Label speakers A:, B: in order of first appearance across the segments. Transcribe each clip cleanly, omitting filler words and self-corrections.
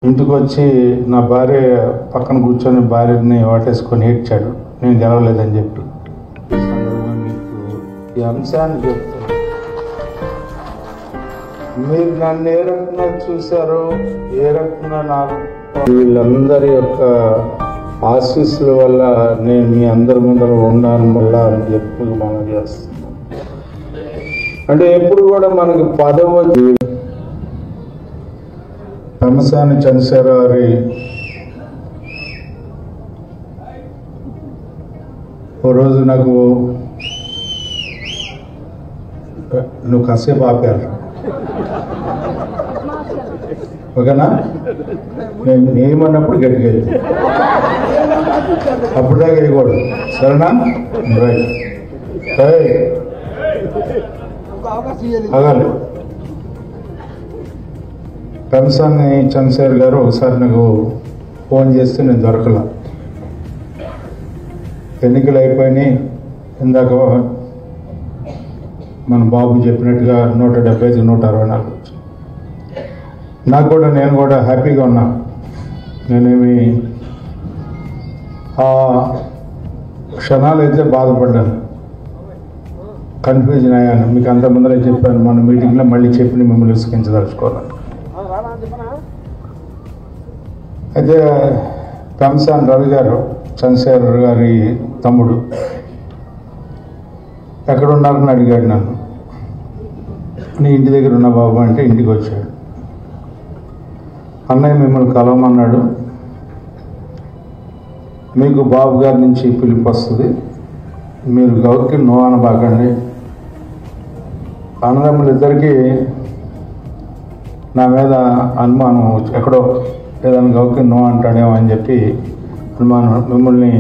A: ఇంటికి వచ్చి నా భార్య పక్కన కూర్చొని భార్యని వాటేసుకొని ఏడ్చాడు, నేను గెలవలేదని చెప్పి. ఈ అంశాన్ని చెప్తాను. మీరు నన్ను ఏ రకంగా చూశారో, ఏ రకంగా నాకు వీళ్ళందరి యొక్క ఆశీస్సుల వల్ల నేను మీ అందరి ముందర ఉన్నాను వల్ల ఎప్పుడు మనం చేస్తున్నాం. అంటే ఎప్పుడు కూడా మనకి పదవి తమసాని చంద్రశేఖర్ గారి ఓ రోజు నాకు నువ్వు కాసేపు ఆపారు, ఓకేనా? నేను ఏమన్నప్పుడు గట్టిగా వెళ్తే అప్పుడు దాకా వేయకూడదు, సరేనా? రైట్, అగాలి. తమసాని చంద్రశేఖర్ గారు ఒకసారి నాకు ఫోన్ చేస్తే నేను దొరకలా. ఎన్నికలు అయిపోయినాయి. ఇందాక మన బాబు చెప్పినట్టుగా 175, 164 నాకు కూడా, నేను కూడా హ్యాపీగా ఉన్నా. నేనేమి ఆ క్షణాలు అయితే బాధపడ్డాను, కన్ఫ్యూజన్ అయ్యాను. మీకు అంత ముందరే చెప్పాను, మన మీటింగ్లో మళ్ళీ చెప్పి మిమ్మల్ని విసిగించదలుచుకోవాలి. అయితే తమసాని రవి గారు, చంద్రశేఖర్ గారి తమ్ముడు, ఎక్కడ ఉన్నారని అడిగాడు నన్ను. నీ ఇంటి దగ్గర ఉన్న బాబు అంటే ఇంటికి వచ్చాడు. అన్నయ్య మిమ్మల్ని కలవమన్నాడు, మీకు బాబు గారి నుంచి పిలుపు వస్తుంది, మీరు గౌరికి నో అనబాకండి. అన్నదమ్ములు ఇద్దరికీ నా మీద అనుమానం, ఎక్కడో ఏదైనా గౌరికి నో అంటాడేమో అని చెప్పి అనుమానం. మిమ్మల్ని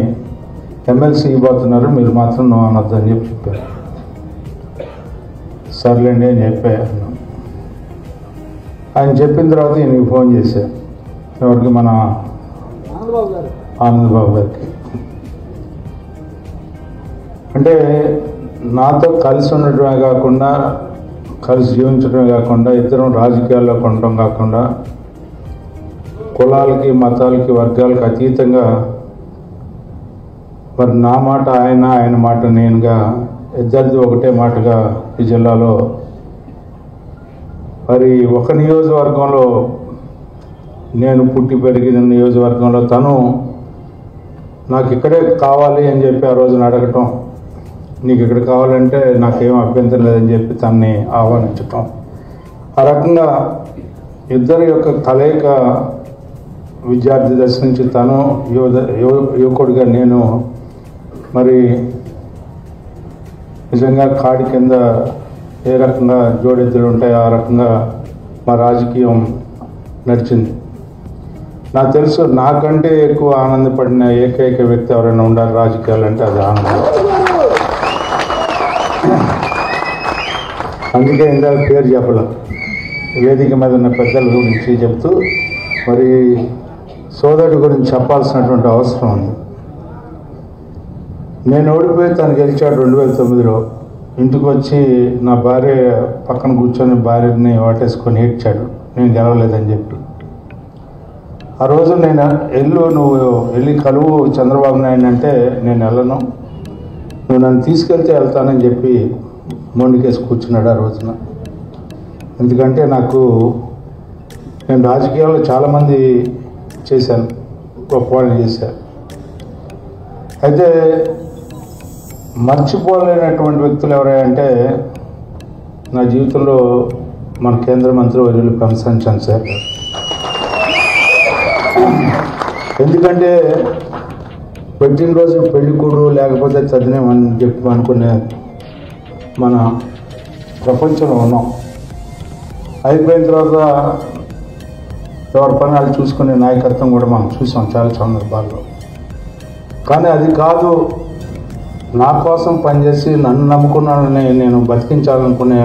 A: ఎమ్మెల్సీ ఇవ్వబోతున్నారు, మీరు మాత్రం నో అనొద్దు అని చెప్పి చెప్పారు. సర్లేండి అని చెప్పాను. ఆయన చెప్పిన తర్వాత ఈయనకి ఫోన్ చేశాను. ఎవరికి? మన ఆనందబాబు గారికి. అంటే నాతో కలిసి ఉండటమే కాకుండా, కలిసి జీవించడమే కాకుండా, ఇద్దరం రాజకీయాల్లో ఉండటం కాకుండా, కులాలకి, మతాలకి, వర్గాలకి అతీతంగా మరి నా మాట ఆయన, ఆయన మాట నేనుగా, ఇద్దరిది ఒకటే మాటగా ఈ జిల్లాలో మరి ఒక నియోజకవర్గంలో, నేను పుట్టి పెరిగిన నియోజకవర్గంలో తను నాకు ఇక్కడే కావాలి అని చెప్పి ఆ రోజున అడగటం, నీకు ఇక్కడ కావాలంటే నాకేం అభ్యంతరం లేదని చెప్పి తనని ఆహ్వానించటం, ఆ రకంగా ఇద్దరి యొక్క కలయిక, విద్యార్థి దశ నుంచి తను యువకుడిగా నేను, మరి నిజంగా కాడి కింద ఏ రకంగా జోడెద్దులు ఉంటాయో ఆ రకంగా మా రాజకీయం నడిచింది. నాకు తెలుసు, నాకంటే ఎక్కువ ఆనందపడిన ఏకైక వ్యక్తి ఎవరైనా ఉండాలి రాజకీయాలు అంటే అది ఆనందం. అందుకే ఇందాక పేరు చెప్పలేం, వేదిక మీద ఉన్న పెద్దల గురించి చెప్తూ మరి సోదరుడి గురించి చెప్పాల్సినటువంటి అవసరం ఉంది. నేను ఓడిపోయి తను గెలిచాడు 2009లో. ఇంటికి వచ్చి నా భార్య పక్కన కూర్చొని భార్యని వాటేసుకొని ఏడ్చాడు, నేను గెలవలేదని చెప్పి. ఆ రోజు నేను నువ్వు వెళ్ళి కలువు చంద్రబాబు నాయుడు అంటే నేను వెళ్ళను, నువ్వు నన్ను తీసుకెళ్తే వెళ్తానని చెప్పి మొండికేసి కూర్చున్నాడు ఆ రోజున. ఎందుకంటే నేను రాజకీయాల్లో చాలామంది చేశాను, గొప్పవాళ్ళు చేశారు. అయితే మర్చిపోలేనటువంటి వ్యక్తులు ఎవరంటే నా జీవితంలో మన కేంద్ర మంత్రి వర్యులు తమసాని చంద్రశేఖర్ గారు. ఎందుకంటే పుట్టినరోజు పెళ్ళికూడు లేకపోతే చదివేమని చెప్పి అనుకునే మన ప్రపంచంలో ఉన్నాం. అయిపోయిన తర్వాత ఎవరి పని వాళ్ళు చూసుకునే నాయకత్వం కూడా మనం చూసాం చాలా సందర్భాల్లో. కానీ అది కాదు, నా కోసం పనిచేసి నన్ను నమ్ముకున్నానని నేను బతికించాలనుకునే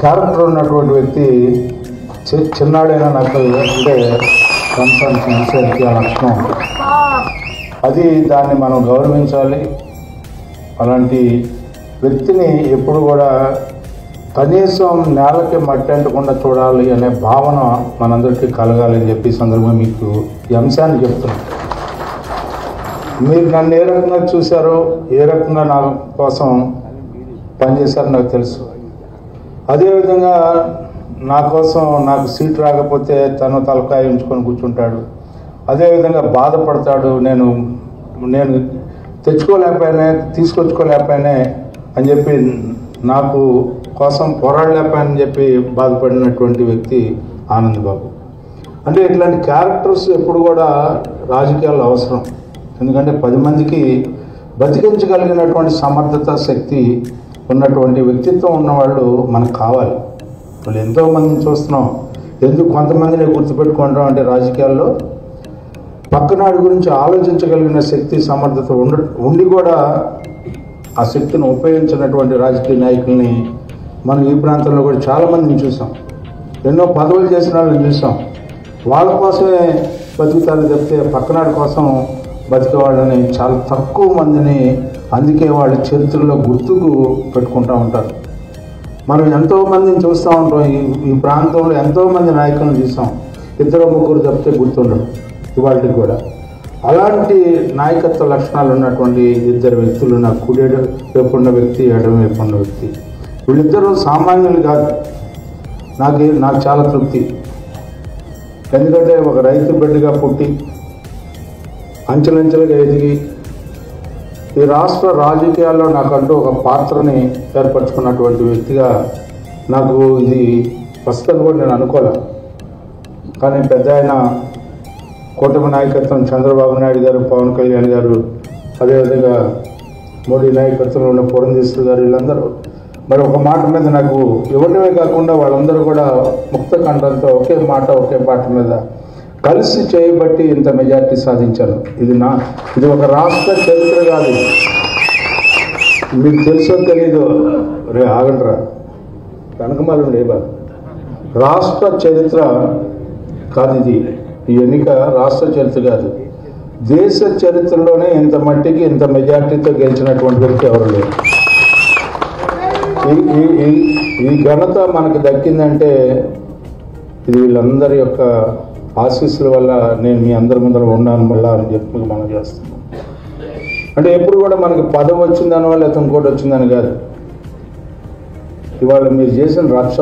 A: క్యారెక్టర్ ఉన్నటువంటి వ్యక్తి చిన్నాడైనా నాకు అంటే తమసాని చంద్రశేఖర్కి ఆ లక్షణం. అది దాన్ని మనం గౌరవించాలి. అలాంటి వ్యక్తిని ఎప్పుడు కూడా కనీసం నేలకి మట్టి అంటకుండా చూడాలి అనే భావన మనందరికీ కలగాలని చెప్పి సందర్భంగా మీకు ఈ అంశాన్ని చెప్తున్నాను. మీరు నన్ను ఏ రకంగా చూశారో, ఏ రకంగా నా కోసం పనిచేశారో నాకు తెలుసు. అదేవిధంగా నా కోసం నాకు సీట్ రాకపోతే తను తలకాయ ఉంచుకొని కూర్చుంటాడు. అదేవిధంగా బాధపడతాడు, నేను తెచ్చుకోలేకపోయినా తీసుకొచ్చుకోలేకపోయినా అని చెప్పి నాకు కోసం పోరాడలేకపోయానని చెప్పి బాధపడినటువంటి వ్యక్తి ఆనంద్ బాబు. అంటే ఇట్లాంటి క్యారెక్టర్స్ ఎప్పుడు కూడా రాజకీయాల్లో అవసరం. ఎందుకంటే 10 మందికి బతికించగలిగినటువంటి సమర్థత, శక్తి ఉన్నటువంటి వ్యక్తిత్వం ఉన్నవాళ్ళు మనకు కావాలి. వాళ్ళు ఎంతోమందిని చూస్తున్నాం. ఎందుకు కొంతమందిని గుర్తుపెట్టుకుంటాం అంటే రాజకీయాల్లో పక్కనాడి గురించి ఆలోచించగలిగిన శక్తి, సమర్థత ఉండి కూడా ఆ శక్తిని ఉపయోగించినటువంటి రాజకీయ నాయకుల్ని మనం ఈ ప్రాంతంలో కూడా చాలామందిని చూసాం. ఎన్నో పదవులు చేసిన వాళ్ళని చూసాం. వాళ్ళ కోసమే బతుకుతారు తప్పితే పక్కనాడి కోసం బతికేవాళ్ళని చాలా తక్కువ మందిని, అందుకే వాళ్ళ చరిత్రలో గుర్తుకు పెట్టుకుంటూ ఉంటారు. మనం ఎంతోమందిని చూస్తూ ఉంటాం. ఈ ప్రాంతంలో ఎంతోమంది నాయకులను చూసాం. 2-3 తప్పితే గుర్తుండరు ఇవాళకి కూడా. అలాంటి నాయకత్వ లక్షణాలు ఉన్నటువంటి 2 వ్యక్తులు, నాకు కుడి వైపు ఉన్న వ్యక్తి, ఎడమ వైపు ఉన్న వ్యక్తి, వీళ్ళిద్దరూ సామాన్యులు కాదు. నాకు చాలా తృప్తి. ఎందుకంటే ఒక రైతు బిడ్డగా పుట్టి అంచెలంచెలుగా ఎదిగి ఈ రాష్ట్ర రాజకీయాల్లో నాకంటూ ఒక పాత్రని ఏర్పరచుకున్నటువంటి వ్యక్తిగా నాకు ఇది వస్తుందని కూడా నేను అనుకోలే. కానీ పెద్ద ఆయన కూటమి నాయకత్వం చంద్రబాబు నాయుడు గారు, పవన్ కళ్యాణ్ గారు, అదేవిధంగా మోడీ నాయకత్వంలో ఉన్న పురంధేశ్వరి గారు, వీళ్ళందరూ మరి ఒక మాట మీద నాకు ఇవ్వటమే కాకుండా వాళ్ళందరూ కూడా ముక్త కంఠంతో ఒకే మాట, ఒకే పాట మీద కలిసి చేయబట్టి ఇంత మెజార్టీ సాధించాను. ఇది ఒక రాష్ట్ర చరిత్ర కాదు. మీకు తెలుసో తెలీదు, రే ఆగండ్రా కనకమాలు లేబా, రాష్ట్ర చరిత్ర కాదు ఇది. ఈ ఎన్నిక రాష్ట్ర చరిత్ర కాదు, దేశ చరిత్రలోనే ఇంత మట్టికి ఇంత మెజార్టీతో గెలిచినటువంటి వ్యక్తి ఎవరు లేరు. ఈ ఘనత మనకు దక్కిందంటే ఇది వీళ్ళందరి యొక్క ఆశీస్సుల వల్ల నేను మీ అందరి ముందర ఉన్నాను మళ్ళా అని చెప్పి మనం చేస్తున్నాం. అంటే ఎప్పుడు కూడా మనకి పదవి వచ్చిందని వల్ల అతను ఇంకోటి వచ్చిందని కాదు. ఇవాళ మీరు చేసిన రక్ష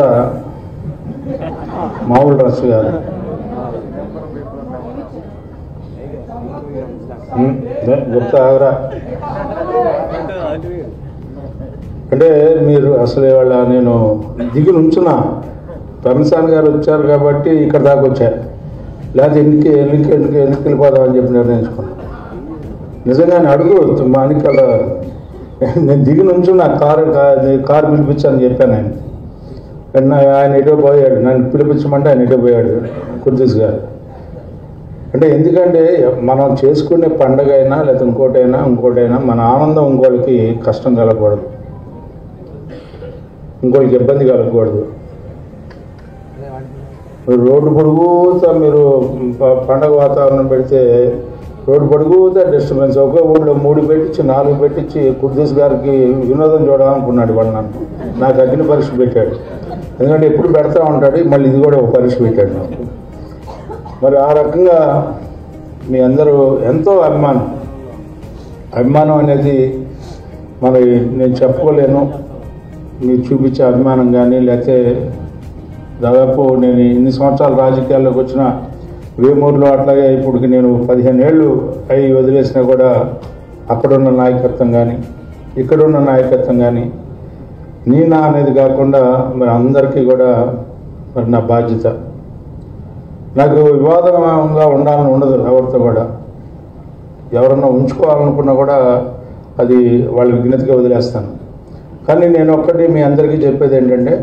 A: మామూలు రక్ష కాదు. గుప్తా ఆగరా అంటే మీరు అసలు ఇవాళ నేను దిగి నుంచున్నా, రమసాన్ గారు వచ్చారు కాబట్టి ఇక్కడ దాకా వచ్చారు, లేకపోతే ఎన్నిక వెళ్ళిపోదామని చెప్పి నిర్ణయించుకున్నాను. నిజంగానే అడుగు మానికల నేను దిగి నుంచున్నా, కారు పిలిపించాలని చెప్పాను. ఆయన ఎటో పోయాడు, నన్ను పిలిపించమంటే ఆయన ఎటో పోయాడు కుర్దీస్ గారు. అంటే ఎందుకంటే మనం చేసుకునే పండగ అయినా లేకపోతే ఇంకోటైనా మన ఆనందం ఇంకోళ్ళకి కష్టం కలగకూడదు, ఇంకోళ్ళకి ఇబ్బంది కలగకూడదు. మీరు రోడ్డు పొడుగుతా మీరు పండగ వాతావరణం పెడితే రోడ్డు పొడుగుతా డిస్టర్బెన్స్. ఒకే ఊళ్ళో 3 పెట్టించి 4 పెట్టించి కుర్దీస్ గారికి వినోదం చూడాలనుకున్నాడు. వాళ్ళు నాకు అగ్ని పరీక్ష పెట్టాడు. ఎందుకంటే ఎప్పుడు పెడతా ఉంటాడు, మళ్ళీ ఇది కూడా ఒక పరీక్ష పెట్టాడు నాకు. మరి ఆ రకంగా మీ అందరూ ఎంతో అభిమానం అనేది మరి నేను చెప్పుకోలేను. మీరు చూపించే అభిమానం కానీ, లేకపోతే దాదాపు నేను ఇన్ని సంవత్సరాలు రాజకీయాల్లోకి వచ్చిన వేమూరులో అట్లాగే ఇప్పటికి నేను 15 ఏళ్ళు అయి వదిలేసినా కూడా అక్కడున్న నాయకత్వం కానీ ఇక్కడున్న నాయకత్వం కానీ నా అనేది కాకుండా మరి అందరికీ కూడా మరి నా బాధ్యత. నాకు వివాదంగా ఉండాలని ఉండదు ఎవరితో కూడా. ఎవరన్నా ఉంచుకోవాలనుకున్నా కూడా అది వాళ్ళ విజ్ఞతగా వదిలేస్తాను. కానీ నేను ఒక్కటి మీ అందరికీ చెప్పేది ఏంటంటే,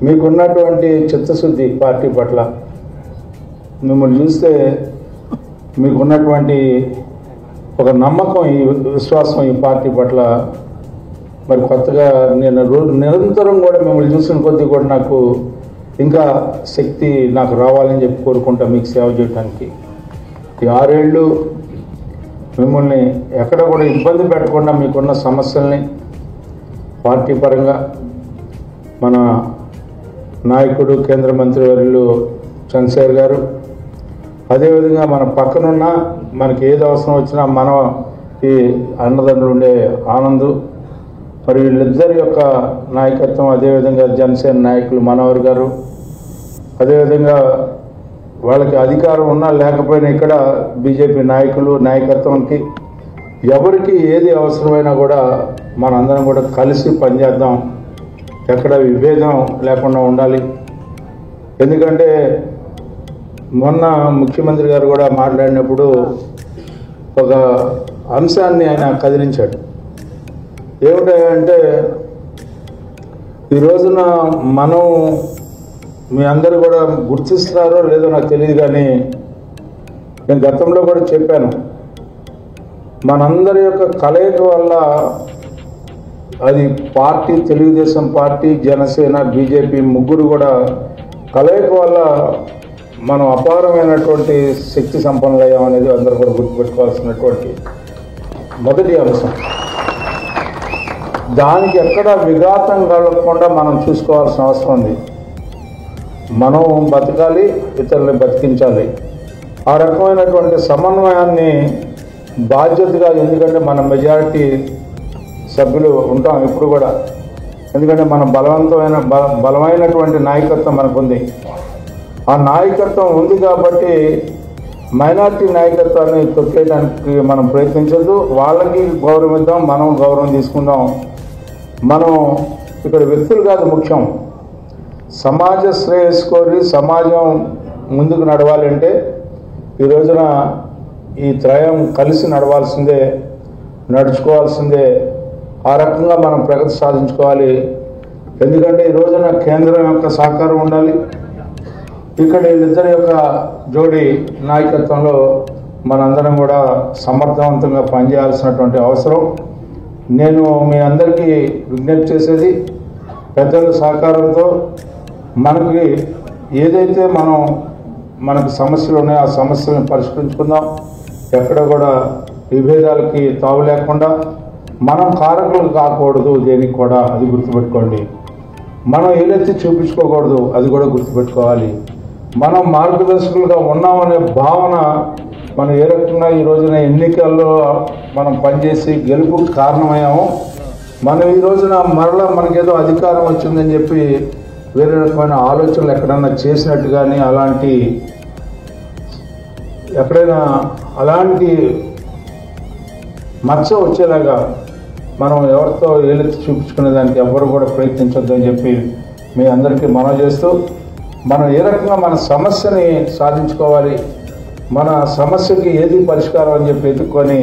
A: మీకున్నటువంటి చిత్తశుద్ధి పార్టీ పట్ల, మిమ్మల్ని చూస్తే మీకున్నటువంటి ఒక నమ్మకం, ఈ విశ్వాసం ఈ పార్టీ పట్ల మరి కొత్తగా నేను నిరంతరం కూడా మిమ్మల్ని చూసిన కొద్దీ కూడా నాకు ఇంకా శక్తి నాకు రావాలని చెప్పి కోరుకుంటా మీకు సేవ చేయడానికి. ఈ 6 ఏళ్ళు మిమ్మల్ని ఎక్కడ కూడా ఇబ్బంది పెట్టకుండా మీకున్న సమస్యల్ని పార్టీ పరంగా మన నాయకుడు కేంద్ర మంత్రివర్యులు చంద్రశేఖర్ గారు, అదేవిధంగా మన పక్కనున్న మనకి ఏది అవసరం వచ్చినా మనకి అండదండలు ఉండే ఆనంద్, మరి వీళ్ళిద్దరి యొక్క నాయకత్వం, అదేవిధంగా జనసేన నాయకులు మనోహర్ గారు, అదేవిధంగా వాళ్ళకి అధికారం ఉన్నా లేకపోయినా ఇక్కడ బీజేపీ నాయకత్వానికి ఎవరికి ఏది అవసరమైనా కూడా మనందరం కూడా కలిసి పనిచేద్దాం, ఎక్కడ విభేదం లేకుండా ఉండాలి. ఎందుకంటే మొన్న ముఖ్యమంత్రి గారు కూడా మాట్లాడినప్పుడు ఒక అంశాన్ని ఆయన కదిలించాడు. ఏమిటంటే ఈ రోజున మనం మీ అందరూ కూడా గుర్తిస్తున్నారో లేదో నాకు తెలియదు, కానీ నేను గతంలో కూడా చెప్పాను, మనందరి యొక్క కలయిక వల్ల అది party, Telugu Desam party, Janasena, BJP ముగ్గురు కూడా కలయిక వల్ల మనం అపారమైనటువంటి శక్తి సంపన్నులయ్యాం అనేది అందరూ కూడా గుర్తుపెట్టుకోవాల్సినటువంటి మొదటి అంశం. దానికి ఎక్కడ విఘాతం కలగకుండా మనం చూసుకోవాల్సిన అవసరం ఉంది. మనం బతకాలి, ఇతరులని బతికించాలి. ఆ రకమైనటువంటి సమన్వయాన్ని బాధ్యతగా, ఎందుకంటే మన మెజారిటీ సభ్యులు ఉంటాం ఇప్పుడు కూడా, ఎందుకంటే మన బలమైనటువంటి నాయకత్వం మనకుంది. ఆ నాయకత్వం ఉంది కాబట్టి మైనార్టీ నాయకత్వాన్ని తొక్కేయడానికి మనం ప్రయత్నించద్దు. వాళ్ళకి గౌరవం ఇద్దాం, మనం గౌరవం తీసుకుందాం. మనం ఇక్కడ వ్యక్తులు కాదు ముఖ్యం, సమాజ శ్రేయస్సు కోరి సమాజం ముందుకు నడవాలంటే ఈ రోజున ఈ త్రయం కలిసి నడవాల్సిందే, నడుచుకోవాల్సిందే. ఆ రకంగా మనం ప్రగతి సాధించుకోవాలి. ఎందుకంటే ఈ రోజున కేంద్రం యొక్క సహకారం ఉండాలి. ఇక్కడ వీళ్ళిద్దరి యొక్క జోడి నాయకత్వంలో మనందరం కూడా సమర్థవంతంగా పనిచేయాల్సినటువంటి అవసరం. నేను మీ అందరికీ విజ్ఞప్తి చేసేది, పెద్దల సహకారంతో మనకి ఏదైతే మనకు సమస్యలు ఉన్నాయో ఆ సమస్యలను పరిష్కరించుకుందాం. ఎక్కడ కూడా విభేదాలకి తావు లేకుండా మనం కారకులు కాకూడదు, దేనికి కూడా అది గుర్తుపెట్టుకోండి. మనం ఏదైతే చూపించుకోకూడదు, అది కూడా గుర్తుపెట్టుకోవాలి. మనం మార్గదర్శకులుగా ఉన్నామనే భావన మనం ఏ రకంగా ఈ రోజున ఎన్నికల్లో మనం పనిచేసి గెలుపుకు కారణమయ్యామో, మనం ఈ రోజున మరలా మనకేదో అధికారం వచ్చిందని చెప్పి వేరే రకమైన ఆలోచనలు ఎక్కడన్నా చేసినట్టు కానీ ఎక్కడైనా అలాంటి మచ్చ వచ్చేలాగా మనం ఎవరితో ఏలెత్తి చూపించుకునే దానికి ఎవరు కూడా ప్రయత్నించొద్దని చెప్పి మీ అందరికీ మనవి చేస్తూ, మనం ఏ రకంగా మన సమస్యని సాధించుకోవాలి, మన సమస్యకి ఏది పరిష్కారం అని చెప్పి ఎత్తుక్కొని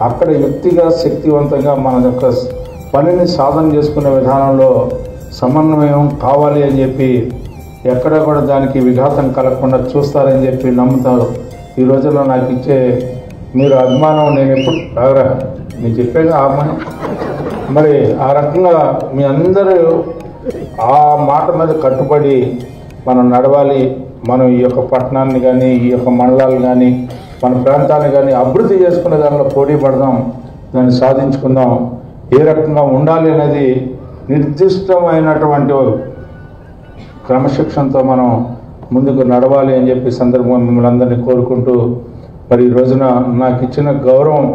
A: అక్కడ యుక్తిగా శక్తివంతంగా మన యొక్క పనిని సాధన చేసుకునే విధానంలో సమన్వయం కావాలి అని చెప్పి ఎక్కడ కూడా దానికి విఘాతం కలగకుండా చూస్తారని చెప్పి నమ్ముతారు. ఈ రోజుల్లో నాకు ఇచ్చే మీరు అభిమానం నేను ఎప్పుడు నేను చెప్పాను అభిమానం. మరి ఆ రకంగా మీ అందరూ ఆ మాట మీద కట్టుబడి మనం నడవాలి. మనం ఈ యొక్క పట్టణాన్ని కానీ, ఈ యొక్క మండలాలు కానీ, మన ప్రాంతాన్ని కానీ అభివృద్ధి చేసుకునే దానిలో పోటీ పడదాం, దాన్ని సాధించుకుందాం. ఏ రకంగా ఉండాలి అనేది నిర్దిష్టమైనటువంటి క్రమశిక్షణతో మనం ముందుకు నడవాలి అని చెప్పి సందర్భంగా మిమ్మల్ని అందరినీ కోరుకుంటూ, మరి ఈ రోజున నాకు ఇచ్చిన గౌరవం,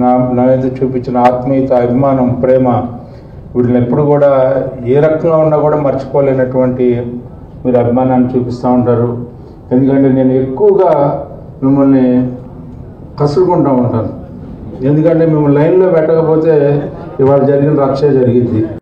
A: నా మీద చూపించిన ఆత్మీయత, అభిమానం, ప్రేమ, వీటిని ఎప్పుడు కూడా ఏ రకంగా ఉన్నా కూడా మర్చిపోలేనటువంటి మీరు అభిమానాన్ని చూపిస్తూ ఉంటారు. ఎందుకంటే నేను ఎక్కువగా మిమ్మల్ని కసురుకుంటూ ఉంటాను. ఎందుకంటే మిమ్మల్ని లైన్లో పెట్టకపోతే ఇవాళ జరిగిన రక్ష జరిగింది.